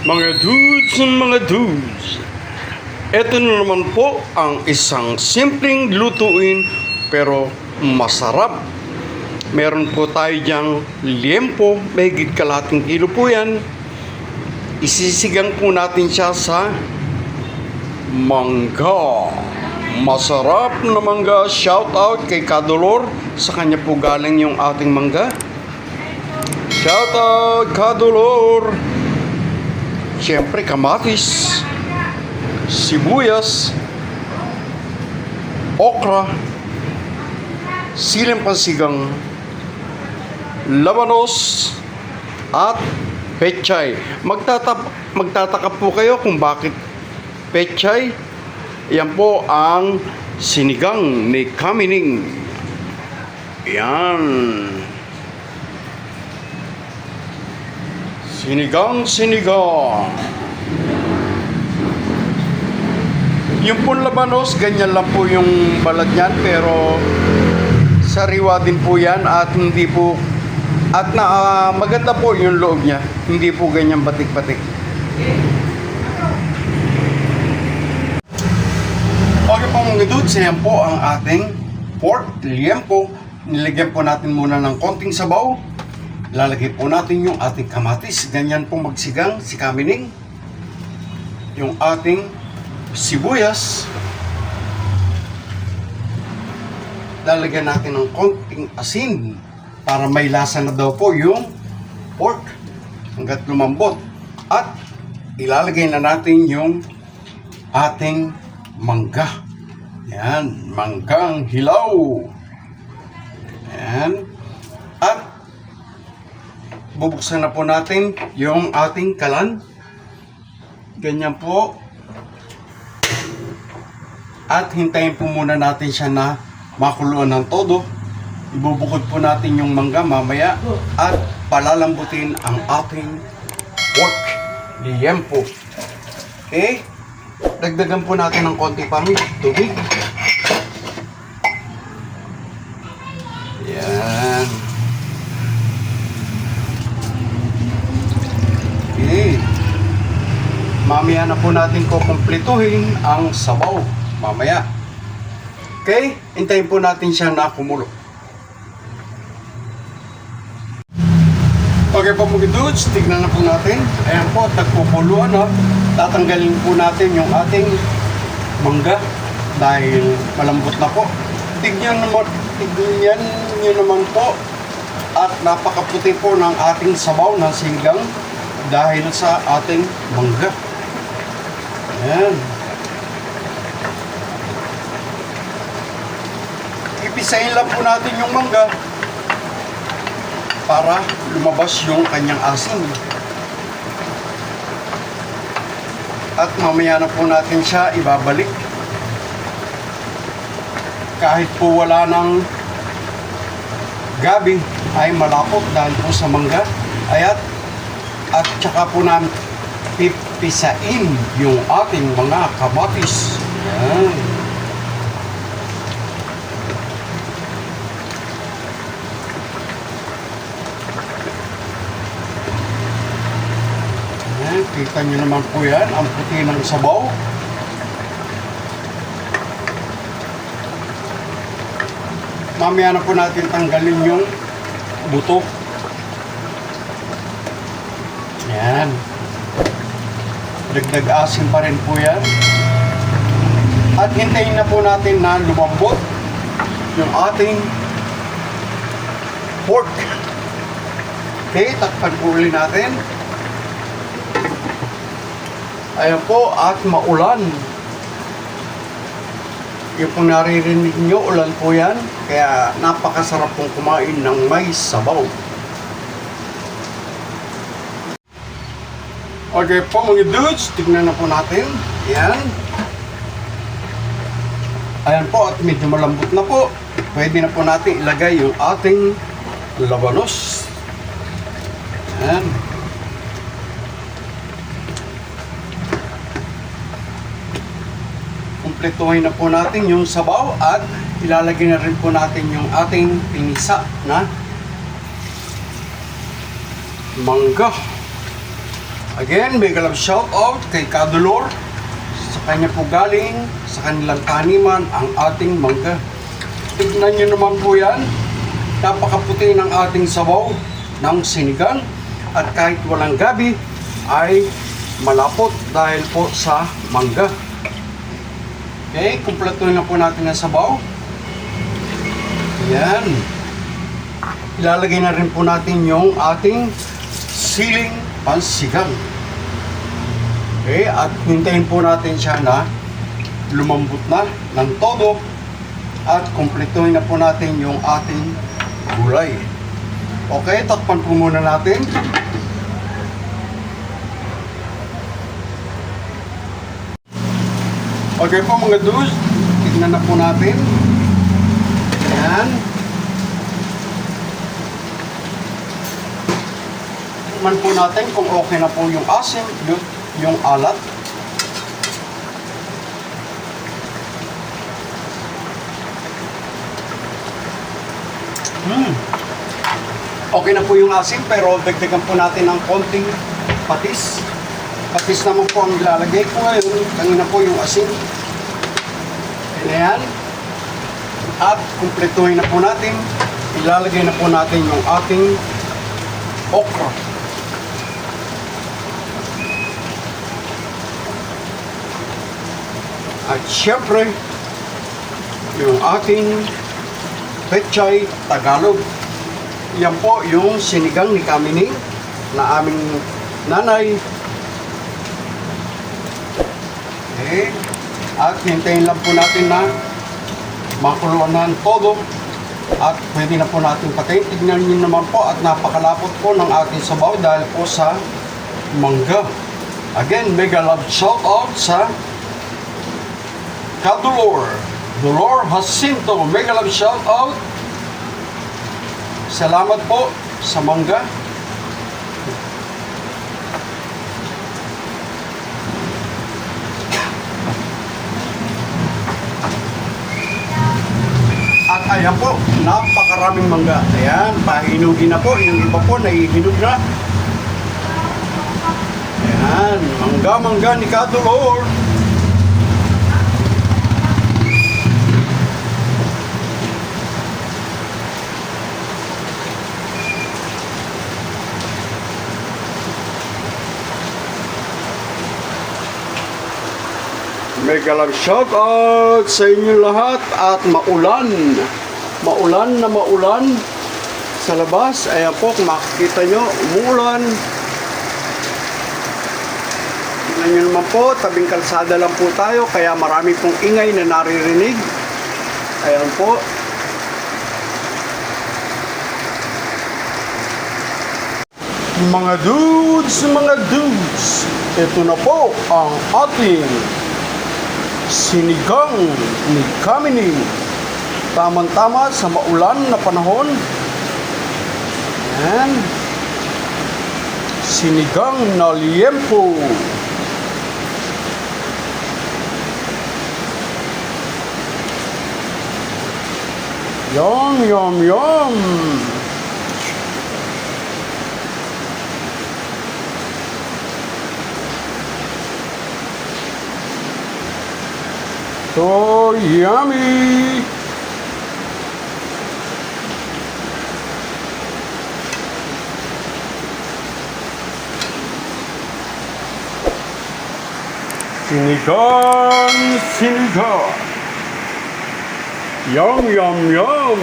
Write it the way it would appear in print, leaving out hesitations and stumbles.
Mga dudes, ito na naman po ang isang simpleng lutuin pero masarap. Meron po tayo diyang liempo, mahigit kalating kilo po yan. Isisigang po natin siya sa mangga. Masarap na mangga. Shout out kay Kadolor. Sa kanya po galing yung ating mangga. Shout out Kadolor. Siyempre kamatis, sibuyas, okra, siling pansigang, labanos, at pechay. Magtataka po kayo kung bakit pechay. Yan po ang sinigang ni Kamining. Yan. Sinigang. Yung pong labanos, ganyan lang po yung balat niyan, pero sariwa din po yan at hindi po, at maganda po yung loob niya. Hindi po ganyan batik-batik. Okay po mga dudes, yan po ang ating pork liempo. Nilagyan po natin muna ng konting sabaw. Lalagay po natin yung ating kamatis. Ganyan pong magsigang si Kamining. Yung ating sibuyas. Lalagyan natin ng konting asin para may lasa na daw po yung pork hanggat lumambot. At ilalagay na natin yung ating mangga. Yan, manggang hilaw. Yan. At bubuksan na po natin yung ating kalan. Ganyan po. At hintayin po muna natin siya na makuluan ng todo. Ibubukod po natin yung mangga mamaya. At palalambutin ang ating pork liempo. Okay? Dagdagan po natin ng konti pang tubig. Yan. Okay. Mamaya na po natin kukumpletuhin ang sabaw. Mamaya. Okay? Hintayin po natin siya na kumulo. Okay po mga dudes, tignan na po natin. Ayan po, nagkukuluan na. Tatanggalin po natin yung ating mangga dahil malambot na po. Tignan nyo naman po at napakaputi po ng ating sabaw ng sinigang dahil sa ating mangga. Ayan. Ipisahin lang po natin yung mangga para lumabas yung kanyang asin. At mamaya na po natin siya ibabalik. Kahit po wala ng gabi ay malapot dahil po sa mangga. At saka po namin pipisain yung ating mga kamatis. Yan. Kita nyo naman po yan, ang puti ng sabaw. Mamaya na po natin tanggalin yung buto. Yan. Dagdag asin pa rin po yan. At hintayin na po natin na lumambot yung ating pork. Okay, takpan po ulit natin. Ayan po, at maulan. Yung pong naririnig nyo, ulan po yan. Kaya napakasarap pong kumain ng may sabaw. Okay po mga dudes, tignan na po natin. Ayan. Ayan po, at medyo malambot na po. Pwede na po natin ilagay yung ating labanos. Ayan. Kumpletuhin na po natin yung sabaw at ilalagay na rin po natin yung ating pinisa na mangga. Again, mega love shout out kay Kadolor. Sa kanya po galing, sa kanilang taniman, ang ating mangga. Tignan nyo naman po yan. Napakaputi ng ating sabaw ng sinigang. At kahit walang gabi, ay malapot dahil po sa mangga. Okay, kumpleto na po natin ang sabaw. Yan. Ilalagay na rin po natin yung ating siling pansigang. Okay, at hintayin po natin siya na lumambot na ng todo at kumpletuhin na po natin yung ating gulay. Okay, takpan po muna natin. Okay po mga dudes, tignan na po natin. Ayan. Tignan po natin kung okay na po yung asim, yung alat. Okay na po yung asim, pero dagdagan po natin ng konting patis. Patis naman po ang ilalagay ko ngayon. Kanina po yung asin. Ayan. At kumpletuhin na po natin. Ilalagay na po natin yung ating okra. At syempre, yung ating pechay Tagalog. Yan po yung sinigang ni Kamining na aming nanay. Okay. At hintayin lang po natin na makuluan na ang todo. At pwede na po natin patayin. Tignan nyo naman po at napakalapot po ng ating sabaw dahil po sa mangga. Again, mega love shout out sa Kadolor. Dolor Jacinto, mega love shout out. Salamat po sa mangga. At ayan po, napakaraming mangga. Ayan, pahinugin na po. Yung iba po, naihinog na. Ayan, mangga ni Kadolor. Mega love shout out sa inyo lahat at maulan. Maulan na maulan sa labas. Ayan po, kung makikita nyo, umuulan. Tingnan nyo naman po, tabing kalsada lang po tayo, kaya marami pong ingay na naririnig. Ayan po. Mga dudes, ito na po ang ating sinigang ni Kamining. Tamang-tama sa maulan na panahon. Ayan. Sinigang na liempo. Yum, yum, yum. So yummy! Sinigang! Yum, yum, yum!